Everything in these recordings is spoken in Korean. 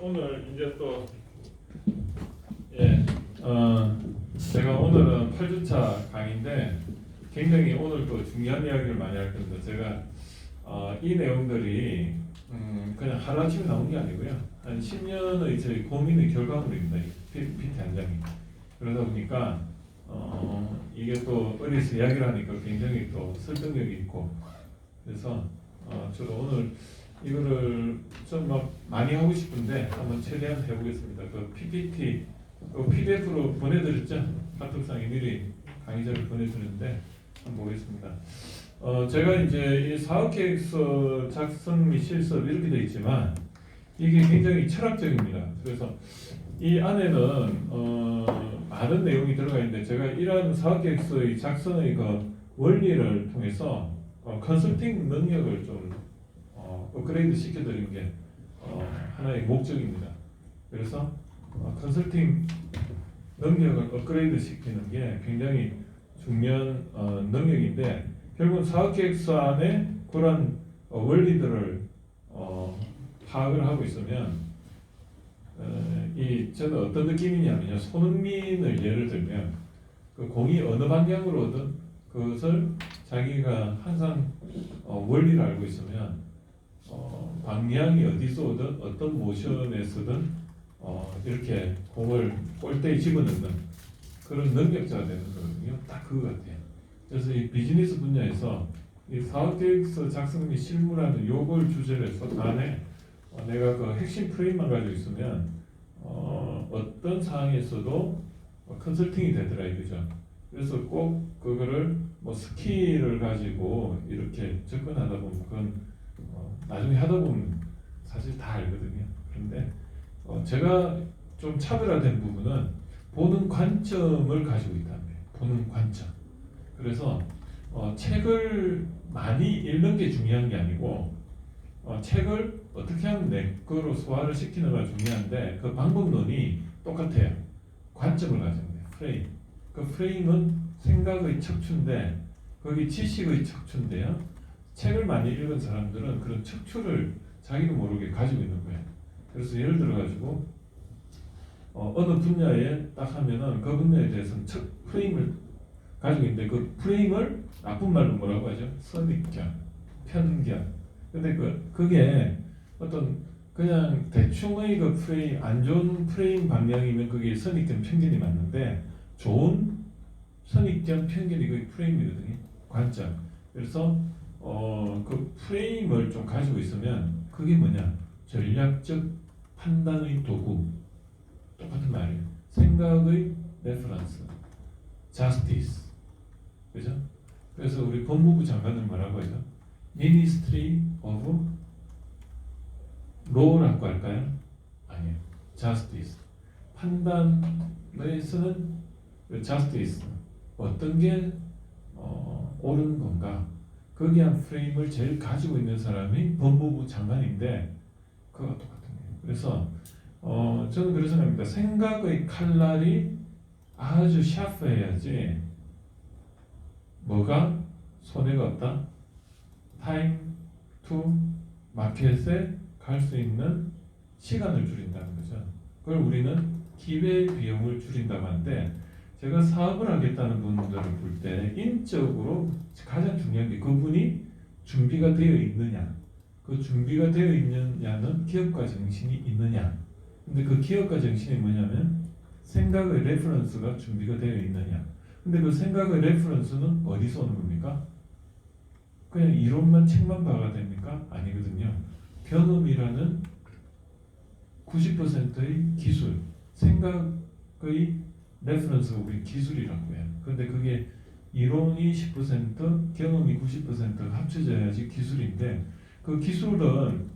오늘 이제 또 예, 제가 오늘은 8주차 강의인데 굉장히 오늘 또 중요한 이야기를 많이 할 겁니다. 제가 이 내용들이 그냥 하루아침에 나온 게 아니고요. 한 10년의 저희 고민의 결과물입니다. 이 PT 한장이. 그러다 보니까 이게 또 어디서 이야기를 하니까 굉장히 또 설득력이 있고 그래서 저도 오늘 이거를 좀 막 많이 하고 싶은데 한번 최대한 해보겠습니다. 그 PPT, 그 PDF로 보내드렸죠? 카톡상에 미리 강의자를 보내드렸는데 한번 보겠습니다. 제가 이제 이 사업계획서 작성 및 실습 이렇게 되어 있지만 이게 굉장히 철학적입니다. 그래서 이 안에는 많은 내용이 들어가 있는데 제가 이러한 사업계획서의 작성의 그 원리를 통해서 컨설팅 능력을 좀 업그레이드 시켜드리는 게 하나의 목적입니다. 그래서 컨설팅 능력을 업그레이드 시키는 게 굉장히 중요한 능력인데 결국은 사업계획서 안에 그런 원리들을 파악을 하고 있으면 저는 어떤 느낌이냐면요. 손흥민을 예를 들면 그 공이 어느 방향으로 오든 그것을 자기가 항상 원리를 알고 있으면 방향이 어디서 오든 어떤 모션에서든 이렇게 공을 골대에 집어넣는 그런 능력자가 되는 거거든요. 딱 그거 같아요. 그래서 이 비즈니스 분야에서 이 사업계획서 작성 및 실무라는 요걸 주제로 해서 그 안에 내가 그 핵심 프레임만 가지고 있으면 어떤 상황에서도 컨설팅이 되더라 이거죠. 그래서 꼭 그거를 뭐 스킬을 가지고 이렇게 접근하다 보면 그건 나중에 하다 보면 사실 다 알거든요. 그런데 제가 좀 차별화된 부분은 보는 관점을 가지고 있다는 거예요. 보는 관점. 그래서 책을 많이 읽는 게 중요한 게 아니고 책을 어떻게 하면 내 거로 소화를 시키는가 중요한데 그 방법론이 똑같아요. 관점을 가지는 거예요. 프레임. 그 프레임은 생각의 척추인데 거기 지식의 척추인데요. 책을 많이 읽은 사람들은 그런 척추를 자기도 모르게 가지고 있는 거예요. 그래서 예를 들어 가지고 어느 분야에 딱 하면은 그 분야에 대해서는 프레임을 가지고 있는데 그 프레임을 나쁜 말로 뭐라고 하죠? 선입견, 편견. 근데 그게 어떤 그냥 대충의 그 프레임, 안 좋은 프레임 방향이면 그게 선입견, 편견이 맞는데 좋은 선입견, 편견이 그 프레임이거든요. 관점. 그래서 그 프레임을 좀 가지고 있으면 그게 뭐냐? 전략적 판단의 도구. 똑같은 말이에요. 생각의 레퍼런스, justice. 그죠? 그래서 우리 법무부 장관은 뭐라고 하죠? Ministry of Law라고 할까요? 아니에요. Justice. 판단에 쓰는 justice. 어떤 게 옳은 건가? 거기에 한 프레임을 제일 가지고 있는 사람이 법무부 장관인데 그거와 똑같은 거예요. 그래서 저는 그런 생각합니다. 생각의 칼날이 아주 샤프해야지 뭐가 손해가 없다? 타임 투 마켓에 갈 수 있는 시간을 줄인다는 거죠. 그걸 우리는 기회 비용을 줄인다고 하는데 제가 사업을 하겠다는 분들을 볼 때 인적으로 가장 중요한 게 그분이 준비가 되어 있느냐. 그 준비가 되어 있느냐는 기업가 정신이 있느냐. 근데 그 기업가 정신이 뭐냐면 생각의 레퍼런스가 준비가 되어 있느냐. 근데 그 생각의 레퍼런스는 어디서 오는 겁니까? 그냥 이론만 책만 봐가 됩니까? 아니거든요. 경험이라는 90%의 기술, 생각의 레퍼런스가 우리 기술이라고 해요. 근데 그게 이론이 10%, 경험이 90% 합쳐져야지 기술인데 그 기술은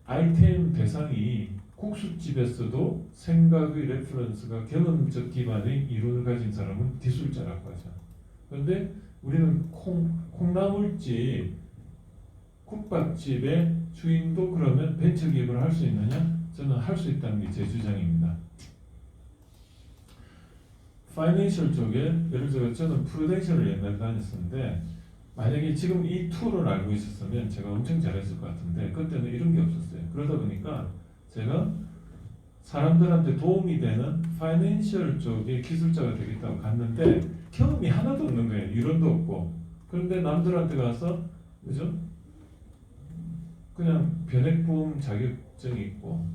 아이템 대상이 국수집에서도 생각의 레퍼런스가 경험적 기반의 이론을 가진 사람은 기술자라고 하죠. 그런데 우리는 콩나물집, 국밥집의 주인도 그러면 벤처기업을 할 수 있느냐? 저는 할 수 있다는 게 제 주장입니다. 파이낸셜 쪽에 예를 들어 저는 프루덴셜을 옛날에 다녔었는데 만약에 지금 이 툴을 알고 있었으면 제가 엄청 잘했을 것 같은데 그때는 이런 게 없었어요. 그러다 보니까 제가 사람들한테 도움이 되는 파이낸셜 쪽의 기술자가 되겠다고 갔는데 경험이 하나도 없는 거예요. 이론도 없고. 그런데 남들한테 가서 그죠? 그냥 변액보험 자격증이 있고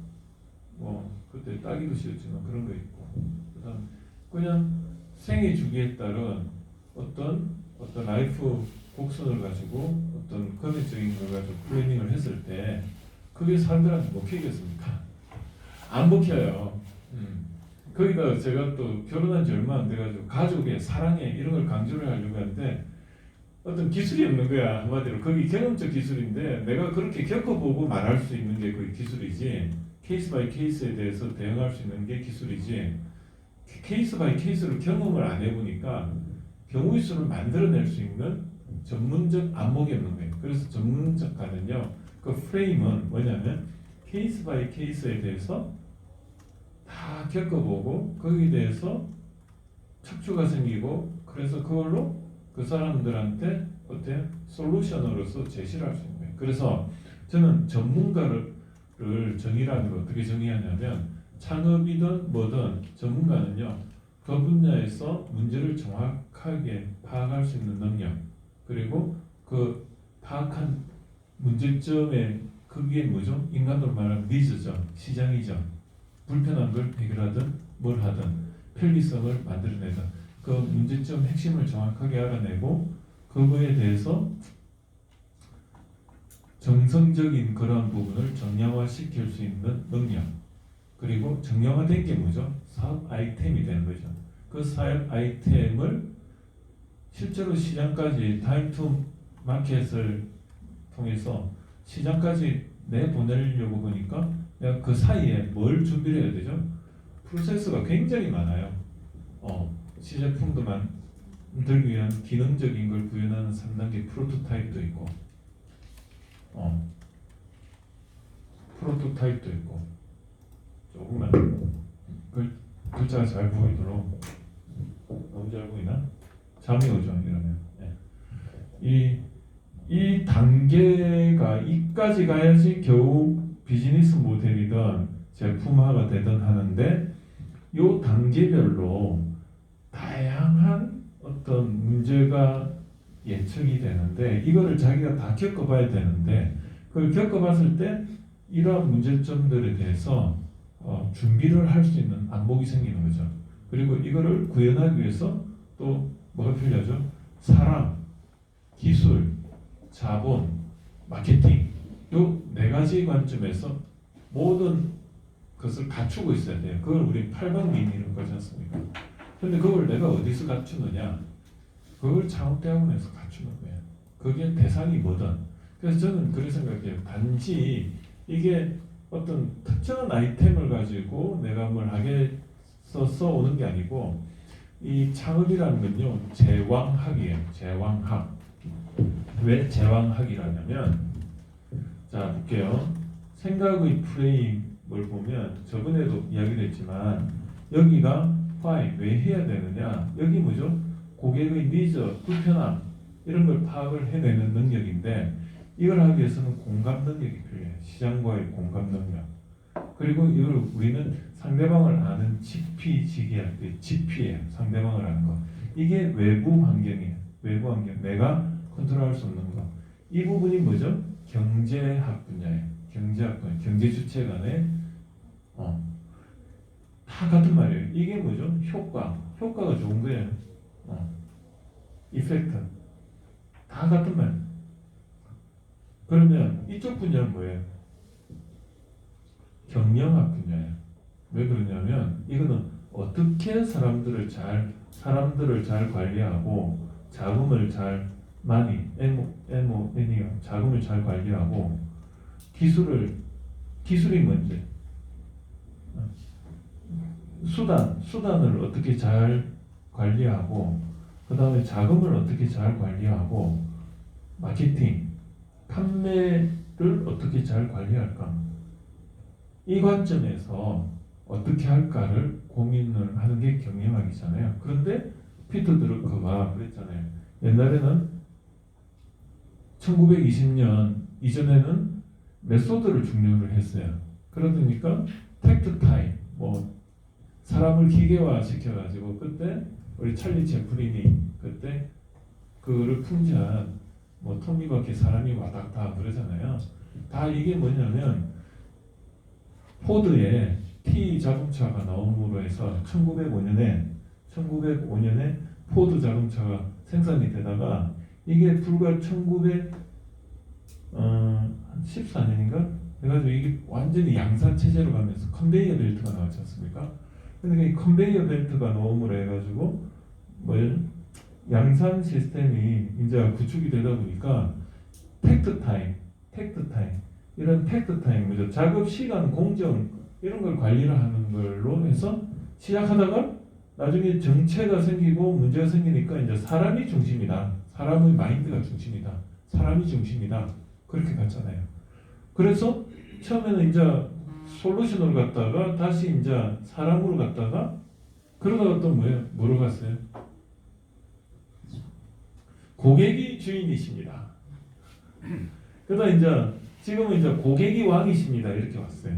뭐 그때 따기도 쉬웠지만 그런 거 있고 그다음 그냥 생애 주기에 따른 어떤 라이프 곡선을 가지고 어떤 금액적인 걸 가지고 플래닝을 했을 때 그게 사람들한테 먹히겠습니까? 안 먹혀요. 거기다 제가 또 결혼한 지 얼마 안 돼가지고 가족의 사랑에 이런 걸 강조를 하려고 하는데 어떤 기술이 없는 거야. 한마디로 거기 경험적 기술인데 내가 그렇게 겪어보고 말할 수 있는 게 거의 기술이지 케이스 바이 케이스에 대해서 대응할 수 있는 게 기술이지 케이스 바이 케이스로 경험을 안 해보니까 경우의 수를 만들어낼 수 있는 전문적 안목이 없는 거예요. 그래서 전문적가는요 그 프레임은 뭐냐면 케이스 바이 케이스에 대해서 다 겪어보고 거기에 대해서 척추가 생기고 그래서 그걸로 그 사람들한테 어때요? 솔루션으로서 제시를 할 수 있는 거예요. 그래서 저는 전문가를 정의라는 걸 어떻게 정의하냐면 창업이든 뭐든 전문가는요 그 분야에서 문제를 정확하게 파악할 수 있는 능력 그리고 그 파악한 문제점의 그게 뭐죠? 인간으로 말하면 니즈죠. 시장이죠. 불편한 걸 해결하든 뭘 하든 편리성을 만들어내든 그 문제점 핵심을 정확하게 알아내고 그거에 대해서 정성적인 그런 부분을 정량화시킬 수 있는 능력 그리고 정량화된 게 뭐죠? 사업 아이템이 되는 거죠. 그 사업 아이템을 실제로 시장까지 타임 투 마켓을 통해서 시장까지 내보내려고 보니까 내가 그 사이에 뭘 준비를 해야 되죠? 프로세스가 굉장히 많아요. 시제품도 만들기 위한 기능적인 걸 구현하는 3단계 프로토타입도 있고 프로토타입도 있고 조금만 글자가 잘 보이도록 너무 잘 보이나? 잠이 오죠 이러면 이 단계가 이까지 가야지 겨우 비즈니스 모델이든 제품화가 되든 하는데 이 단계별로 다양한 어떤 문제가 예측이 되는데 이거를 자기가 다 겪어봐야 되는데 그걸 겪어봤을 때 이러한 문제점들에 대해서 준비를 할 수 있는 안목이 생기는 거죠. 그리고 이거를 구현하기 위해서 또 뭐가 필요하죠? 사람, 기술, 자본, 마케팅 요 네 가지 관점에서 모든 것을 갖추고 있어야 돼요. 그걸 우리 팔방미인이라고 하지 않습니까? 근데 그걸 내가 어디서 갖추느냐? 그걸 창업대학원에서 갖추는 거예요. 그게 대상이 뭐든. 그래서 저는 그렇게 생각해요. 단지 이게 어떤 특정한 아이템을 가지고 내가 뭘 하겠어 써오는 게 아니고 이 창업이라는 건요 제왕학이에요. 제왕학. 왜 제왕학이라냐면 자 볼게요. 생각의 프레임을 보면 저번에도 이야기를 했지만 여기가 why 왜 해야 되느냐 여기 뭐죠? 고객의 니즈, 불편함 이런 걸 파악을 해내는 능력인데 이걸 하기 위해서는 공감 능력이 필요해요. 시장과의 공감 능력. 그리고 이걸 우리는 상대방을 아는 지피지기할 때 지피예요. 상대방을 아는 거. 이게 외부 환경이에요. 외부 환경. 내가 컨트롤할 수 없는 거. 이 부분이 뭐죠? 경제학 분야예요. 경제학 분야. 경제 주체 간에 다 같은 말이에요. 이게 뭐죠? 효과가 좋은 거예요. 이펙트. 다 같은 말. 그러면 이쪽 분야는 뭐예요? 경영학 분야예요. 왜 그러냐면 이거는 어떻게 사람들을 잘 관리하고 자금을 잘 많이 자금을 잘 관리하고 기술이 뭔지 수단을 어떻게 잘 관리하고 그 다음에 자금을 어떻게 잘 관리하고 마케팅 판매를 어떻게 잘 관리할까 이 관점에서 어떻게 할까를 고민을 하는 게 경영학이잖아요. 그런데 피터 드루커가 그랬잖아요. 옛날에는 1920년 이전에는 메소드를 중요를 했어요. 그러니까 텍트 타임, 뭐 사람을 기계화 시켜가지고 그때 우리 찰리 채플린이 그때 그거를 풍자한 뭐 톱니바퀴 사람이 왔다 갔다 그러잖아요. 다 이게 뭐냐면 포드의 T 자동차가 나옴으로 해서 1905년에 포드 자동차가 생산이 되다가 이게 불과 1914년인가 해가지고 이게 완전히 양산 체제로 가면서 컨베이어 벨트가 나왔지 않습니까? 근데 이 컨베이어 벨트가 나옴으로 해가지고 뭐 양산 시스템이 이제 구축이 되다 보니까 텍트 타임 이런 텍트 타임 뭐죠? 작업 시간 공정 이런 걸 관리를 하는 걸로 해서 시작하다가 나중에 정체가 생기고 문제가 생기니까 이제 사람이 중심이다. 사람의 마인드가 중심이다. 사람이 중심이다. 그렇게 갔잖아요. 그래서 처음에는 이제 솔루션으로 갔다가 다시 이제 사람으로 갔다가 그러다가 또 뭐로 갔어요? 고객이 주인이십니다. 그러다 이제 지금은 이제 고객이 왕이십니다. 이렇게 왔어요.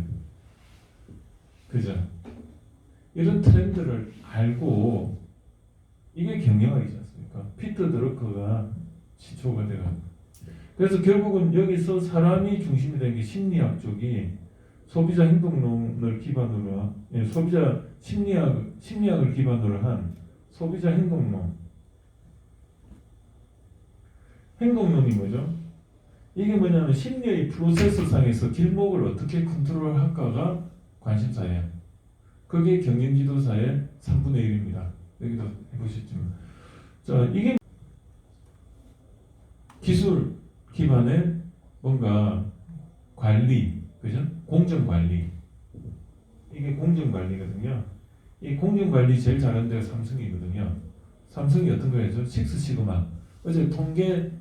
그죠? 이런 트렌드를 알고 이게 경영학이지 않습니까? 피터 드러커가 시초가 돼가지고 그래서 결국은 여기서 사람이 중심이 된 게 심리학 쪽이 소비자 행동론을 기반으로 소비자 심리학을 기반으로 한 소비자 행동론이 뭐죠? 이게 뭐냐면 심리의 프로세스 상에서 길목을 어떻게 컨트롤할까가 관심사예요. 그게 경영지도사의 3분의 1입니다. 여기도 해보셨지만 자 이게 기술 기반의 뭔가 관리, 그죠? 공정관리. 이게 공정관리거든요. 이 공정관리 제일 잘하는 데가 삼성이거든요. 삼성이 어떤 걸 해죠? 식스시그마. 어제 통계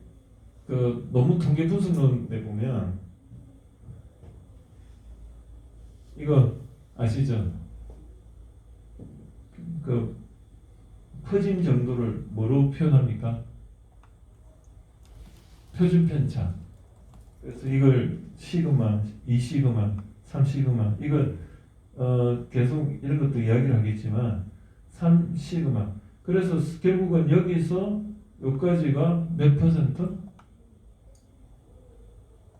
너무 통계 분석론에 보면 이거 아시죠? 퍼짐 정도를 뭐로 표현합니까? 표준 편차. 그래서 이걸 시그마, 2시그마, 3시그마 이걸 계속 이런 것도 이야기를 하겠지만 3시그마. 그래서 결국은 여기서 여기까지가 몇 퍼센트?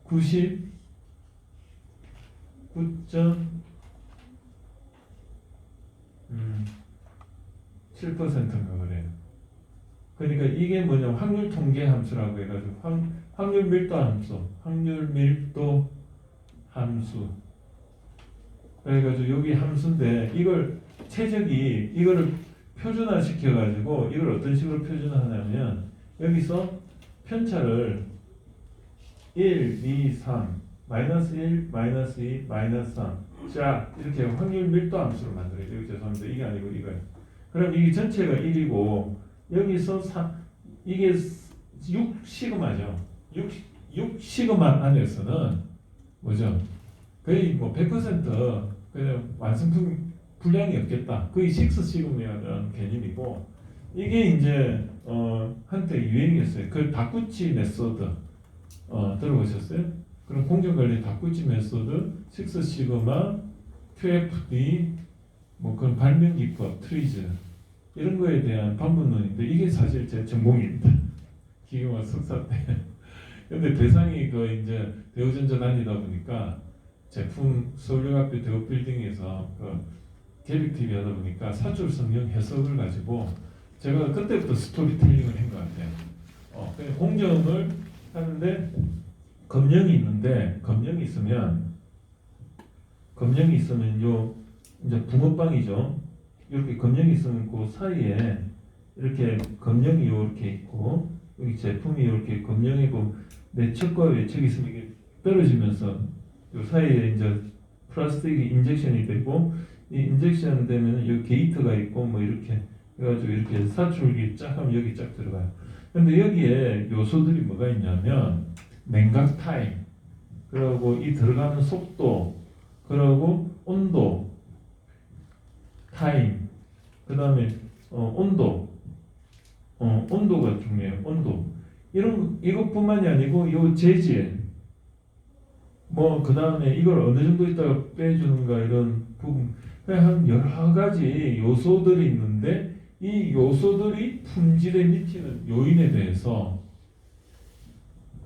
99.7%인가 그래요. 그러니까 이게 뭐냐면 확률 통계 함수라고 해가지고 확률 밀도 함수 그래가지고 여기 함수인데 이걸 최적이 이거를 표준화 시켜가지고 이걸 어떤 식으로 표준화하냐면 여기서 편차를 1, 2, 3 마이너스 1, 마이너스 2, 마이너스 3 자 이렇게 확률 밀도 함수로 만들어요. 여기 죄송합니다. 이게 아니고 이거예요. 그럼 이게 전체가 1이고 여기서 이게 6시그마죠. 6시그마 안에서는 뭐죠? 거의 뭐 100% 그냥 완성품 분량이 없겠다. 거의 6시그마라는 개념이고 이게 이제 한때 유행이었어요. 그 다쿠치 메소드 들어보셨어요? 그럼 공정관리 다쿠치 메소드, 6시그마, QFD 뭐 그런 발명기법, 트리즈 이런 거에 대한 반문론인데 이게 사실 제 전공입니다. 기계공학 석사 때. 근데 대상이 이제 대우전자 다니다 보니까 제품 서울대학교 대우빌딩에서 계획팀이 하다 보니까 사출 성형 해석을 가지고 제가 그때부터 스토리텔링을 한 것 같아요. 그냥 공정을 하는데 검령이 있는데 검령이 있으면 요 이제 붕어빵이죠. 이렇게 검령이 있으면 그 사이에 이렇게 검령이 이렇게 있고 여기 제품이 이렇게 검령이고 내측과 외측이 있으면 이게 떨어지면서 요 사이에 이제 플라스틱이 인젝션이 되고 이 인젝션 되면 여기 게이트가 있고 뭐 이렇게 해가지고 이렇게 사출기 쫙 하면 여기 쫙 들어가요. 근데 여기에 요소들이 뭐가 있냐면 냉각 타임, 그리고 이 들어가는 속도, 그리고 온도, 타임, 그 다음에 온도가 중요해요. 온도. 이것뿐만이 아니고 요 재질, 뭐 그 다음에 이걸 어느 정도 있다가 빼주는가 이런 부분, 한 여러 가지 요소들이 있는데 이 요소들이 품질에 미치는 요인에 대해서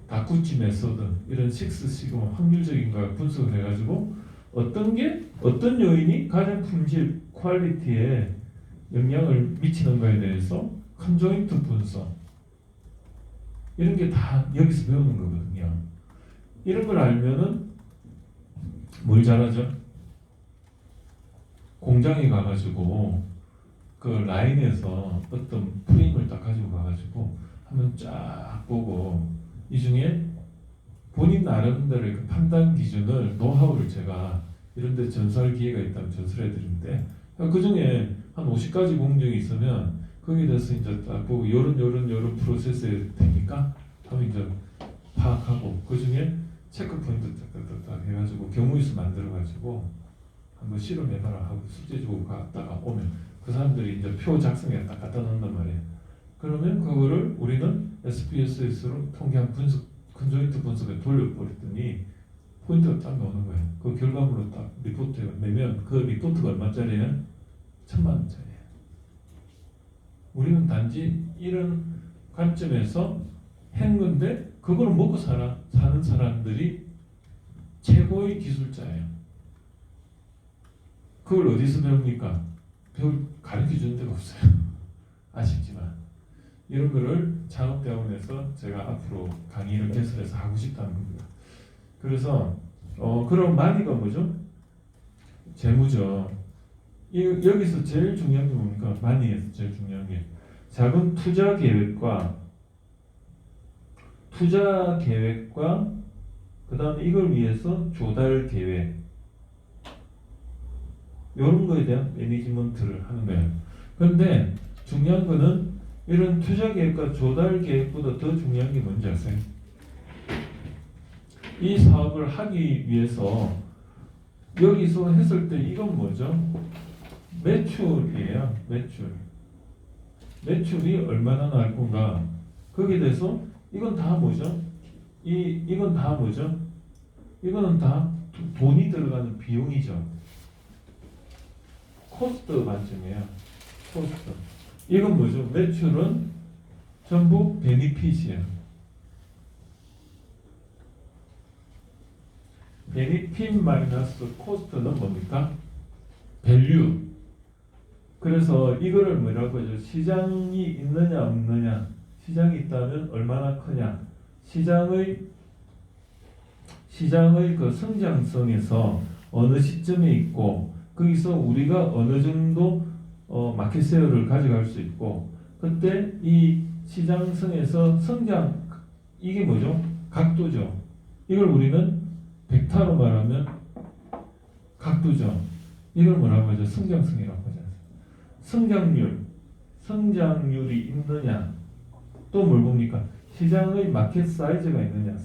다쿠치 메소드 이런 식스 시그마 확률적인 걸 분석을 해가지고 어떤 요인이 가장 품질 퀄리티에 영향을 미치는가에 대해서 컨조인트 분석 이런 게 다 여기서 배우는 거거든요. 이런 걸 알면은 뭘 잘하죠? 공장에 가가지고 그 라인에서 어떤 프레임을 딱 가지고 가가지고 한번 쫙 보고 이 중에 본인 나름대로의 그 판단 기준을 노하우를 제가 이런데 전수할 기회가 있다면 전수를 해드리는데 그 중에 한 50가지 공정이 있으면 거기에 대해서 이제 딱 보고 요런 프로세스에 됩니까? 하면 이제 파악하고 그 중에 체크 포인트 딱 해가지고 경우일수 만들어가지고 한번 실험해봐라 하고 숙제 주고 갔다가 오면 그 사람들이 이제 표 작성에 딱 갖다 놓는단 말이에요. 그러면 그거를 우리는 SPSS로 통계한 분석, 컨조인트 분석에 돌려버렸더니 포인트가 딱 나오는 거예요. 그 결과물로 딱 리포트에 내면 그 리포트가 얼마짜리예요? 10,000,000원짜리예요. 우리는 단지 이런 관점에서 한 건데 그걸 먹고 사는 사람들이 최고의 기술자예요. 그걸 어디서 배웁니까? 가르쳐 주는 데가 없어요. 아쉽지만 이런 거를 창업대학원에서 제가 앞으로 강의를 개설해서 하고 싶다는 겁니다. 그래서 그럼 마니가 뭐죠? 재무죠. 여기서 제일 중요한 게 뭡니까? 마니에서 제일 중요한 게 자금 투자 계획과 그 다음에 이걸 위해서 조달 계획 이런 거에 대한 매니지먼트를 하는 거예요. 그런데 중요한 거는 이런 투자 계획과 조달 계획보다 더 중요한 게 뭔지 아세요? 이 사업을 하기 위해서 여기서 했을 때 이건 뭐죠? 매출이에요. 매출이 얼마나 날 건가? 거기에 대해서 이건 다 뭐죠? 이건 다 뭐죠? 이거는 다 돈이 들어가는 비용이죠. 코스트 관점이에요. 코스트. 이건 뭐죠? 매출은 전부 베니핏이에요. 베니핏 마이너스 코스트는 뭡니까? 밸류. 그래서 이거를 뭐라고 하죠? 시장이 있느냐 없느냐. 시장이 있다면 얼마나 크냐. 시장의 그 성장성에서 어느 시점에 있고 거기서 우리가 어느 정도 마켓 쉐어를 가져갈 수 있고 그때 이 시장성에서 성장 이게 뭐죠? 각도죠. 이걸 우리는 벡터로 말하면 각도죠. 이걸 뭐라고 하죠? 성장성이라고 하잖아요. 성장률이 있느냐 또 뭘 봅니까? 시장의 마켓 사이즈가 있느냐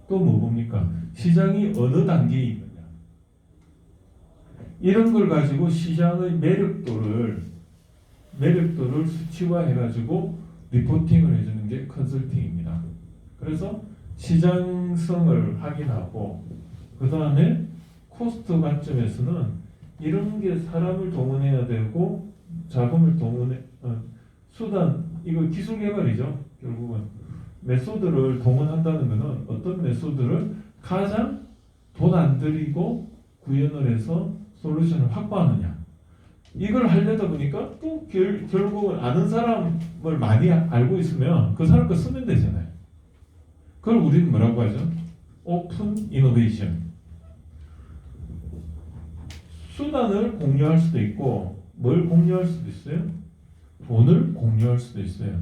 또 뭐 봅니까? 시장이 어느 단계에 있느냐 이런 걸 가지고 시장의 매력도를 수치화해가지고 리포팅을 해주는 게 컨설팅입니다. 그래서 시장성을 확인하고 그 다음에 코스트 관점에서는 이런 게 사람을 동원해야 되고 자금을 수단 이거 기술 개발이죠. 결국은 메소드를 동원한다는 것은 어떤 메소드를 가장 돈 안 들이고 구현을 해서 솔루션을 확보하느냐 이걸 하려다 보니까 또 결국은 아는 사람을 많이 알고 있으면 그 사람 거 쓰면 되잖아요. 그걸 우리는 뭐라고 하죠? 오픈 이노베이션. 수단을 공유할 수도 있고 뭘 공유할 수도 있어요? 돈을 공유할 수도 있어요.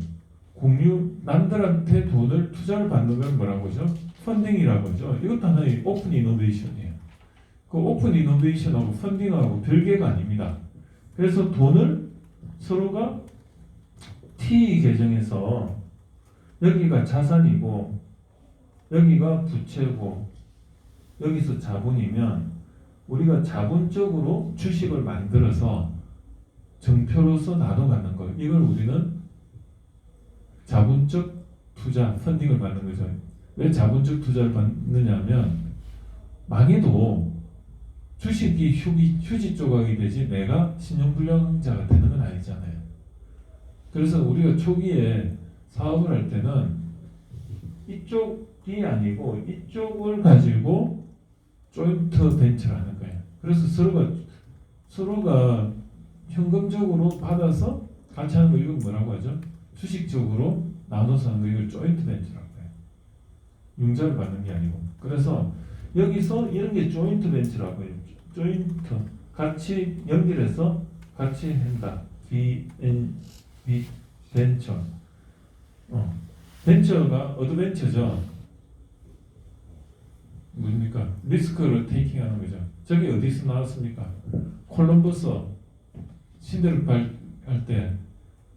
남들한테 돈을 투자를 받는 건 뭐라고 하죠? 펀딩이라고 하죠. 이것도 하나의 오픈 이노베이션이에요. 그 오픈 이노베이션하고 펀딩하고 별개가 아닙니다. 그래서 돈을 서로가 T 계정에서 여기가 자산이고 여기가 부채고 여기서 자본이면 우리가 자본적으로 주식을 만들어서 정표로서 나눠 갖는 거 이걸 우리는 자본적 투자 펀딩을 받는 거죠. 왜 자본적 투자를 받느냐면 망해도 주식이 휴지 조각이 되지 내가 신용불량자가 되는 건 아니잖아요. 그래서 우리가 초기에 사업을 할 때는 이쪽이 아니고 이쪽을 가지고 조인트 벤처를 하는 거예요. 그래서 서로가 현금적으로 받아서 같이 하는 거 이건 뭐라고 하죠? 주식적으로 나눠서 하는 거 이걸 조인트 벤처라고 해요. 융자를 받는 게 아니고. 그래서 여기서 이런 게 조인트 벤처라고 해요. 조인트 같이 연결해서 같이 한다. B 벤처. 벤처가 어드벤처죠. 뭡니까? 리스크를 테이킹하는 거죠. 저게 어디서 나왔습니까? 콜럼버스 신대륙 할 때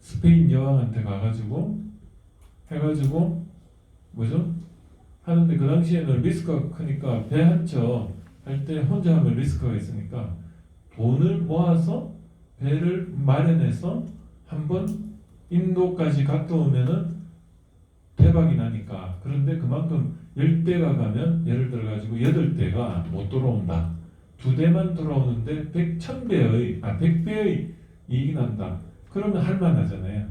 스페인 여왕한테 가가지고 해가지고 뭐죠? 하는데 그 당시에는 리스크가 크니까 배 한 척 할 때 혼자 하면 리스크가 있으니까 돈을 모아서 배를 마련해서 한번 인도까지 갔다 오면은 대박이 나니까. 그런데 그만큼 10대가 가면 예를 들어 가지고 8대가 못 돌아온다. 2대만 돌아오는데 100배의 이익이 난다. 그러면 할만하잖아요.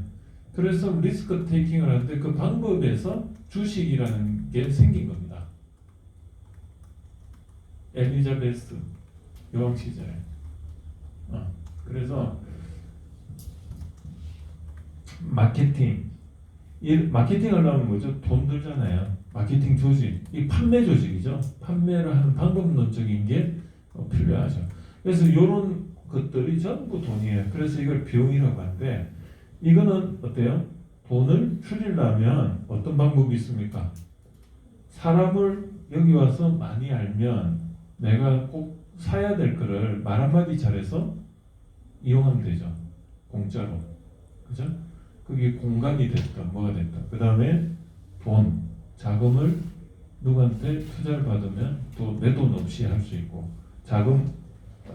그래서 리스크 테이킹을 하는데 그 방법에서 주식이라는 게 생긴 겁니다. 엘리자베스 여왕 시절에. 그래서 마케팅을 하려면 뭐죠? 돈 들잖아요. 마케팅 조직, 이 판매 조직이죠. 판매를 하는 방법론적인 게 필요하죠. 그래서 이런 것들이 전부 돈이에요. 그래서 이걸 비용이라고 하는데 이거는 어때요? 돈을 줄이려면 어떤 방법이 있습니까? 사람을 여기 와서 많이 알면 내가 꼭 사야 될 거를 말 한마디 잘해서 이용하면 되죠. 공짜로. 그죠? 그게 공간이 됐든 뭐가 됐든. 그 다음에 돈, 자금을 누구한테 투자를 받으면 또 내 돈 없이 할 수 있고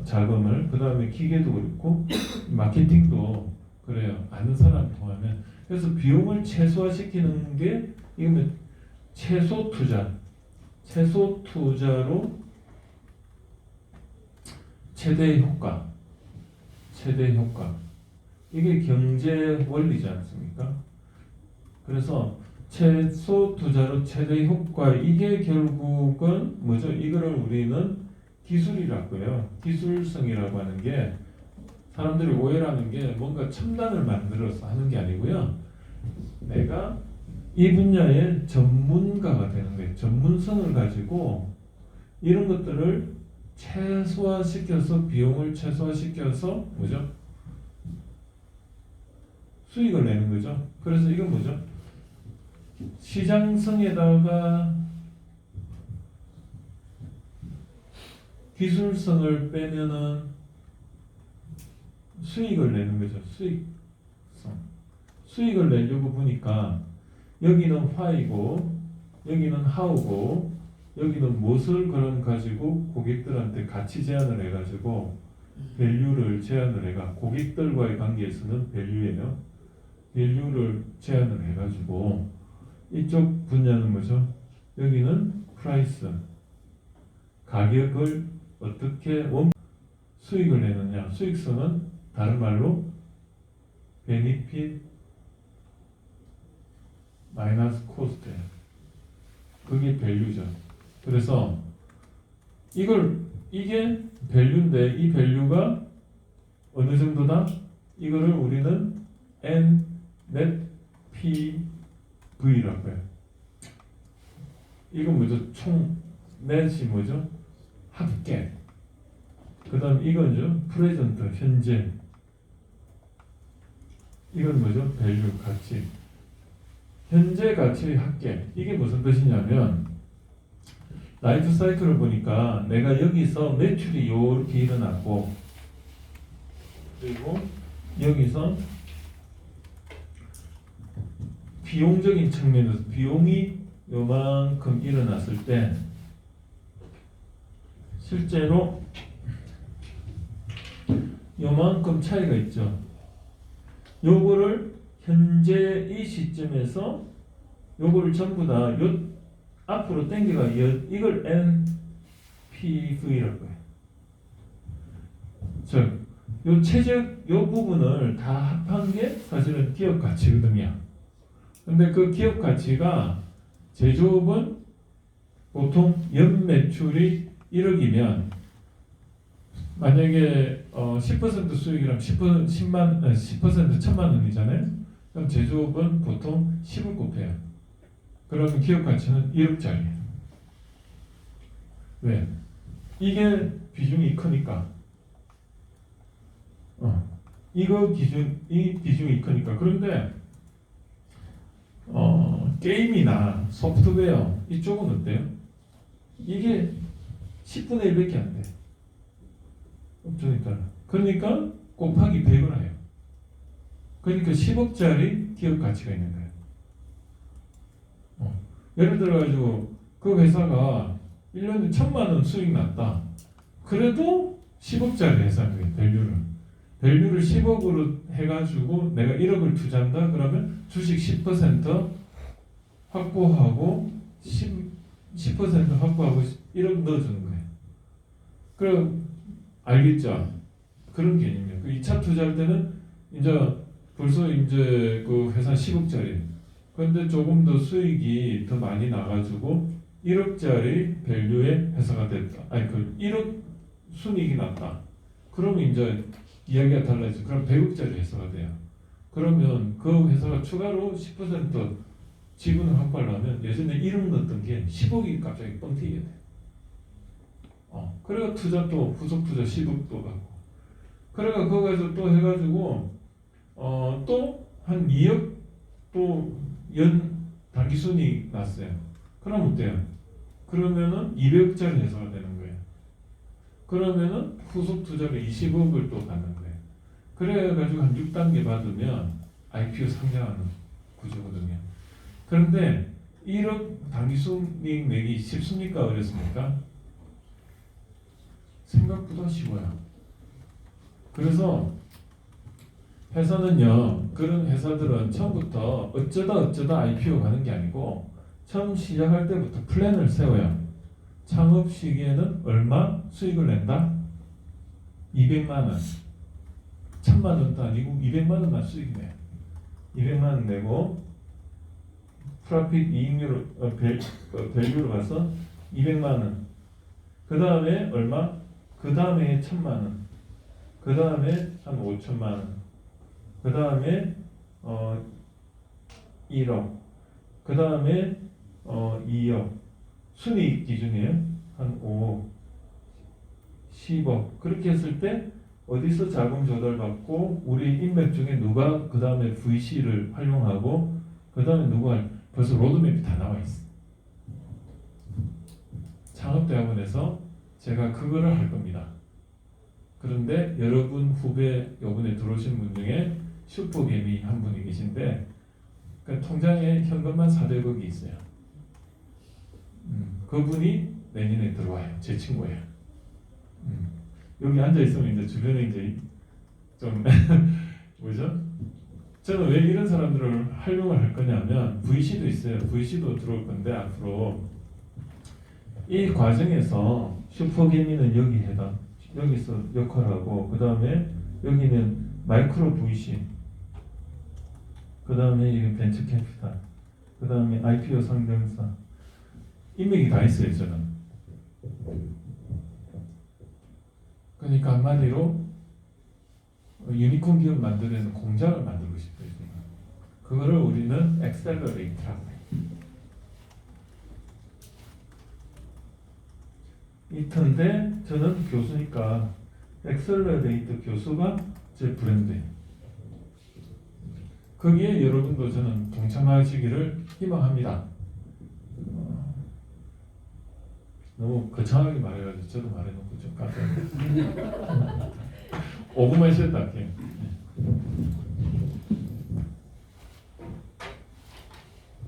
자금을 그 다음에 기계도 그렇고 마케팅도 그래요. 아는 사람 통하면. 그래서 비용을 최소화시키는 게 이거는 최소 투자로 최대 효과. 이게 경제 원리지 않습니까? 그래서 최소 투자로 최대 효과, 이게 결국은 뭐죠? 이거를 우리는 기술이라고 해요. 기술성이라고 하는 게 사람들이 오해하는 게 뭔가 첨단을 만들어서 하는 게 아니고요. 내가 이 분야의 전문가가 되는 거예요. 전문성을 가지고 이런 것들을 최소화시켜서 비용을 최소화시켜서 뭐죠? 수익을 내는 거죠. 그래서 이건 뭐죠? 시장성에다가 기술성을 빼면은 수익을 내는 거죠. 수익을 내려고 보니까 여기는 why고 여기는 how고 여기는 무엇을 그런 가지고 고객들한테 가치 제안을 해가지고 밸류를 제안을 해가 고객들과의 관계에서는 밸류예요. 밸류를 제안을 해가지고 이쪽 분야는 뭐죠? 여기는 프라이스 가격을 어떻게 수익을 내느냐. 수익성은 다른 말로 베니핏 마이너스 코스트예요. 그게 밸류죠. 그래서 이게 밸류인데 이 밸류가 어느 정도다? 이거를 우리는 NNETPV라고 해요. 이건 뭐죠? 총 넷이 뭐죠? 합계. 그 다음 이건죠? 프레젠트 현재. 이건 뭐죠? 밸류 가치. 현재 가치의 합계. 이게 무슨 뜻이냐면 라이프 사이클을 보니까 내가 여기서 매출이 이렇게 일어났고 그리고 여기서 비용적인 측면에서 비용이 요만큼 일어났을 때 실제로 요만큼 차이가 있죠. 요거를 현재 이 시점에서 요거를 전부 다 앞으로 당겨가 이걸 NPV라고 해요. 즉, 요 최적 요 부분을 다 합한 게 사실은 기업 가치거든요. 근데 그 기업 가치가 제조업은 보통 연 매출이 1억이면 만약에 10% 수익이라면 10% 1000만 원이잖아요. 그럼 제조업은 보통 10을 곱해요. 그러면 기업 가치는 1억짜리예요. 왜? 이게 비중이 크니까. 이 비중이 크니까. 그런데 게임이나 소프트웨어 이쪽은 어때요? 이게 10분의 1밖에 안 돼. 그러니까 곱하기 100을 해요. 그러니까 10억짜리 기업 가치가 있는 거예요. 예를 들어가지고 그 회사가 1년에 1000만 원 수익 났다. 그래도 10억짜리 회사인 거예요. 밸류를 10억으로 해가지고 내가 1억을 투자한다. 그러면 주식 10% 확보하고 10% 확보하고 1억 넣어주는 거예요. 그럼 알겠죠? 그런 개념이에요. 그 2차 투자할 때는 이제 벌써 이제 그 회사 10억짜리. 그런데 조금 더 수익이 더 많이 나가지고 1억짜리 밸류의 회사가 됐다. 아니 그 1억 순이익이 났다. 그러면 이제 이야기가 달라지죠. 그럼 100억짜리 회사가 돼요. 그러면 그 회사가 추가로 10% 지분을 확보하려면 예전에 1억 넣었던 게 10억이 갑자기 뻥 튀게 돼요. 그래가 투자 또 후속 투자 10억도 가고. 그래가 거기서 또 해가지고 또 한 2억 또 연 단기 순이익 났어요. 그럼 어때요? 그러면은 200억짜리 회사가 되는 거예요. 그러면은 후속 투자로 20억을 또 받는 거예요. 그래가지고 한 6단계 받으면 IPO 상장하는 구조거든요. 그런데 1억 단기 순이익 내기 쉽습니까? 어렵습니까? 생각보다 쉬워요. 그래서 회사는요, 그런 회사들은 처음부터 어쩌다 IPO 가는 게 아니고 처음 시작할 때부터 플랜을 세워요. 창업 시기에는 얼마 수익을 낸다? 200만 원. 1000만 원도 아니고 200만 원만 수익 내요. 200만 원 내고 프로핏 이익률 밸류로 가서 200만 원. 그 다음에 얼마? 그 다음에 1000만 원. 그 다음에 한 5천만 원. 그 다음에 1억. 그 다음에 2억. 순이익 기준이에요. 한 5억, 10억. 그렇게 했을 때 어디서 자금 조달받고 우리 인맥 중에 누가 그 다음에 VC를 활용하고 그 다음에 누가 벌써 로드맵이 다 나와 있어. 창업대학원에서 제가 그거를 할 겁니다. 그런데 여러분 후배 요번에 들어오신 분 중에 슈퍼개미 한 분이 계신데 그 통장에 현금만 400억이 있어요. 그분이 내년에 들어와요. 제 친구예요. 여기 앉아 있으면 이제 주변에 이제 좀 뭐죠? 저는 왜 이런 사람들을 활용을 할 거냐면 VC도 있어요. VC도 들어올 건데 앞으로 이 과정에서 슈퍼개미는 여기서 역할하고 그 다음에 여기는 마이크로 VC, 그 다음에 이게 벤처 캐피탈, 그 다음에 IPO 상장사 인맥이 다 있어요 저는. 그러니까 한마디로 유니콘 기업 만드는 공장을 만들고 싶어요. 그거를 우리는 엑셀러레이터라고 해요. 이터인데 저는 교수니까 엑셀러레이터 교수가 제 브랜드예요. 거기에 여러분도 저는 동참하시기를 희망합니다. 너무 거창하게 말해가지고 저도 말해놓고 좀 깜짝 5분만 쉬었다 할게요.